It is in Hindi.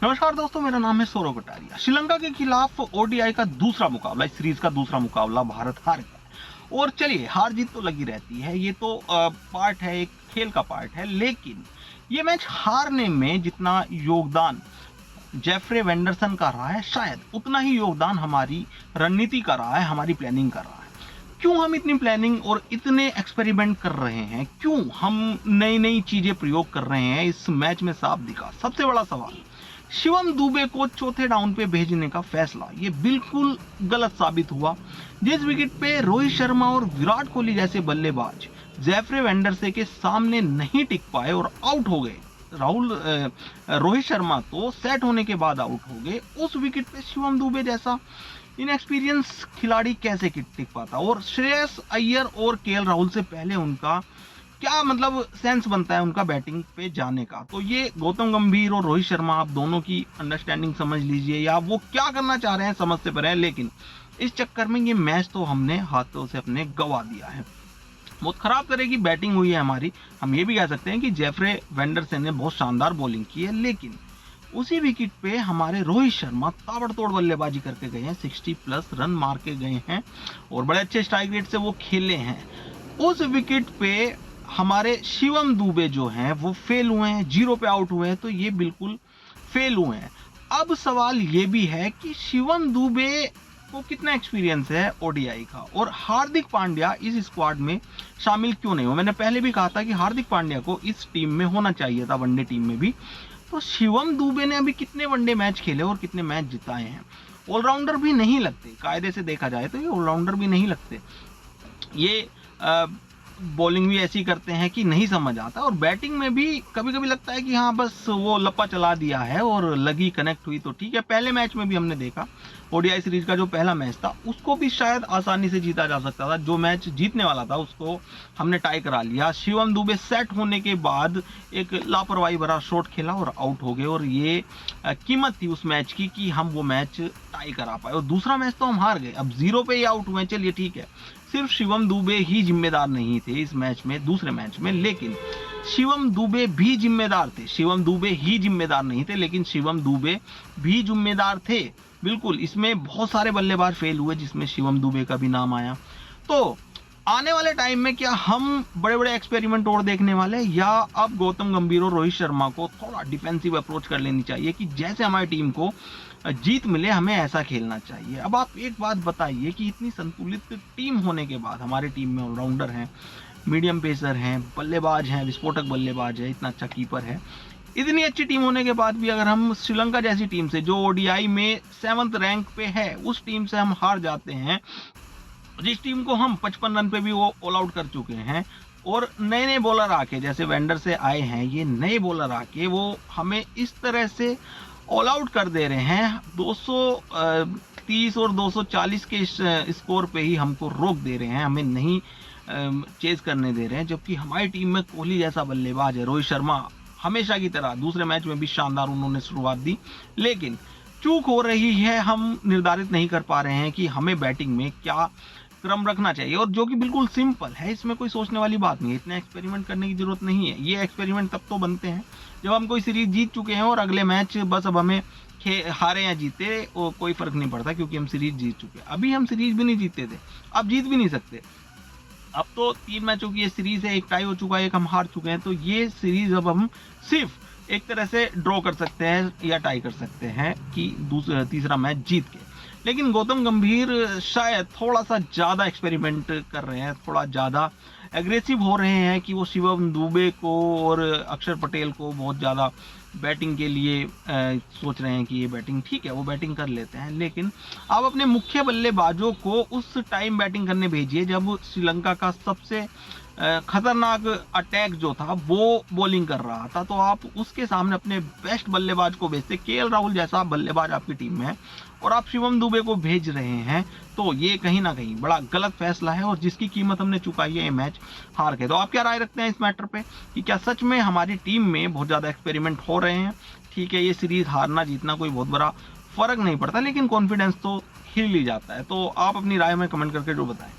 नमस्कार दोस्तों, मेरा नाम है सौरव कटारिया। श्रीलंका के खिलाफ ओडीआई का दूसरा मुकाबला, इस सीरीज का दूसरा मुकाबला भारत हार गया। और चलिए, हार जीत तो लगी रहती है, ये तो पार्ट है, एक खेल का पार्ट है। लेकिन ये मैच हारने में जितना योगदान जेफ्रे वेंडरसन का रहा है, शायद उतना ही योगदान हमारी रणनीति का रहा है, हमारी प्लानिंग का रहा है। क्यों हम इतनी प्लानिंग और इतने एक्सपेरिमेंट कर रहे हैं, क्यों हम नई नई चीजें प्रयोग कर रहे हैं, इस मैच में साफ दिखा। सबसे बड़ा सवाल, शिवम दुबे को चौथे डाउन पे भेजने का फैसला, ये बिल्कुल गलत साबित हुआ। जिस विकेट पे रोहित शर्मा और विराट कोहली जैसे बल्लेबाज जेफ्रे वेंडरसे के सामने नहीं टिक पाए और आउट हो गए, रोहित शर्मा तो सेट होने के बाद आउट हो गए, उस विकेट पे शिवम दुबे जैसा इनएक्सपीरियंस खिलाड़ी कैसे टिक पाता। और श्रेयस अय्यर और केएल राहुल से पहले उनका क्या मतलब सेंस बनता है उनका बैटिंग पे जाने का। तो ये गौतम गंभीर और रोहित शर्मा, आप दोनों की अंडरस्टैंडिंग समझ लीजिए, या वो क्या करना चाह रहे हैं समझ से परे है। लेकिन इस चक्कर में ये मैच तो हमने हाथों से अपने गवा दिया है। बहुत खराब तरह की बैटिंग हुई है हमारी। हम ये भी कह सकते हैं कि जेफ्रे वेंडरसन ने बहुत शानदार बॉलिंग की है, लेकिन उसी विकेट पे हमारे रोहित शर्मा ताबड़तोड़ बल्लेबाजी करके गए हैं, 60+ रन मार के गए हैं और बड़े अच्छे स्ट्राइक रेट से वो खेले हैं। उस विकेट पे हमारे शिवम दुबे जो हैं वो फेल हुए हैं, 0 पे आउट हुए हैं, तो ये बिल्कुल फेल हुए हैं। अब सवाल ये भी है कि शिवम दुबे को कितना एक्सपीरियंस है ओडीआई का, और हार्दिक पांड्या इस स्क्वाड में शामिल क्यों नहीं हो। मैंने पहले भी कहा था कि हार्दिक पांड्या को इस टीम में होना चाहिए था, वनडे टीम में भी। तो शिवम दुबे ने अभी कितने वनडे मैच खेले और कितने मैच जिताए हैं। ऑलराउंडर भी नहीं लगते, कायदे से देखा जाए तो ये ऑलराउंडर भी नहीं लगते। ये बॉलिंग भी ऐसी करते हैं कि नहीं समझ आता, और बैटिंग में भी कभी कभी लगता है कि हाँ बस वो लप्पा चला दिया है और लगी, कनेक्ट हुई तो ठीक है। पहले मैच में भी हमने देखा, ओडीआई सीरीज का जो पहला मैच था उसको भी शायद आसानी से जीता जा सकता था। जो मैच जीतने वाला था उसको हमने टाई करा लिया। शिवम दुबे सेट होने के बाद एक लापरवाही भरा शॉट खेला और आउट हो गए, और ये कीमत थी उस मैच की कि हम वो मैच टाई करा पाए। और दूसरा मैच तो हम हार गए, अब 0 पे ही आउट हुए, चलिए ठीक है। सिर्फ शिवम दुबे ही जिम्मेदार नहीं थे इस मैच में, दूसरे मैच में, लेकिन शिवम दुबे भी जिम्मेदार थे। शिवम दुबे ही जिम्मेदार नहीं थे, लेकिन शिवम दुबे भी जिम्मेदार थे। बिल्कुल, इसमें बहुत सारे बल्लेबाज फेल हुए जिसमें शिवम दुबे का भी नाम आया। तो आने वाले टाइम में क्या हम बड़े बड़े एक्सपेरिमेंट और देखने वाले, या अब गौतम गंभीर और रोहित शर्मा को थोड़ा डिफेंसिव अप्रोच कर लेनी चाहिए कि जैसे हमारी टीम को जीत मिले, हमें ऐसा खेलना चाहिए। अब आप एक बात बताइए कि इतनी संतुलित टीम होने के बाद, हमारी टीम में ऑलराउंडर हैं, मीडियम पेसर हैं, बल्लेबाज हैं, विस्फोटक बल्लेबाज है, इतना अच्छा कीपर है, इतनी अच्छी टीम होने के बाद भी अगर हम श्रीलंका जैसी टीम से, जो ओडीआई में 7th रैंक पे है, उस टीम से हम हार जाते हैं, जिस टीम को हम 55 रन पे भी वो ऑल आउट कर चुके हैं, और नए नए बॉलर आके, जैसे वेंडर से आए हैं, ये नए बॉलर आके वो हमें इस तरह से ऑल आउट कर दे रहे हैं, 230 और 240 के स्कोर पे ही हमको रोक दे रहे हैं, हमें नहीं चेज करने दे रहे हैं। जबकि हमारी टीम में कोहली जैसा बल्लेबाज है, रोहित शर्मा हमेशा की तरह दूसरे मैच में भी शानदार उन्होंने शुरुआत दी, लेकिन चूक हो रही है, हम निर्धारित नहीं कर पा रहे हैं कि हमें बैटिंग में क्या क्रम रखना चाहिए। और जो कि बिल्कुल सिंपल है, इसमें कोई सोचने वाली बात नहीं है, इतना एक्सपेरिमेंट करने की जरूरत नहीं है। ये एक्सपेरिमेंट तब तो बनते हैं जब हम कोई सीरीज जीत चुके हैं और अगले मैच बस अब हमें हारे या जीते और कोई फर्क नहीं पड़ता, क्योंकि हम सीरीज जीत चुके हैं। अभी हम सीरीज भी नहीं जीतते थे, अब जीत भी नहीं सकते। अब तो 3 मैचों की ये सीरीज है, एक टाई हो चुका है, एक हम हार चुके हैं, तो ये सीरीज अब हम सिर्फ एक तरह से ड्रॉ कर सकते हैं या टाई कर सकते हैं कि तीसरा मैच जीत के। लेकिन गौतम गंभीर शायद थोड़ा सा ज़्यादा एक्सपेरिमेंट कर रहे हैं, थोड़ा ज़्यादा एग्रेसिव हो रहे हैं कि वो शिवम दुबे को और अक्षर पटेल को बहुत ज़्यादा बैटिंग के लिए सोच रहे हैं कि ये बैटिंग ठीक है, वो बैटिंग कर लेते हैं। लेकिन आप अपने मुख्य बल्लेबाजों को उस टाइम बैटिंग करने भेजिए जब श्रीलंका का सबसे खतरनाक अटैक जो था वो बॉलिंग कर रहा था, तो आप उसके सामने अपने बेस्ट बल्लेबाज को भेजते। केएल राहुल जैसा बल्लेबाज आपकी टीम में है और आप शिवम दुबे को भेज रहे हैं, तो ये कहीं ना कहीं बड़ा गलत फैसला है, और जिसकी कीमत हमने चुकाई है ये मैच हार के। तो आप क्या राय रखते हैं इस मैटर पे कि क्या सच में हमारी टीम में बहुत ज़्यादा एक्सपेरिमेंट हो रहे हैं? ठीक है, ये सीरीज हारना जीतना कोई बहुत बड़ा फर्क नहीं पड़ता, लेकिन कॉन्फिडेंस तो हिल ही जाता है। तो आप अपनी राय में कमेंट करके जो बताएं।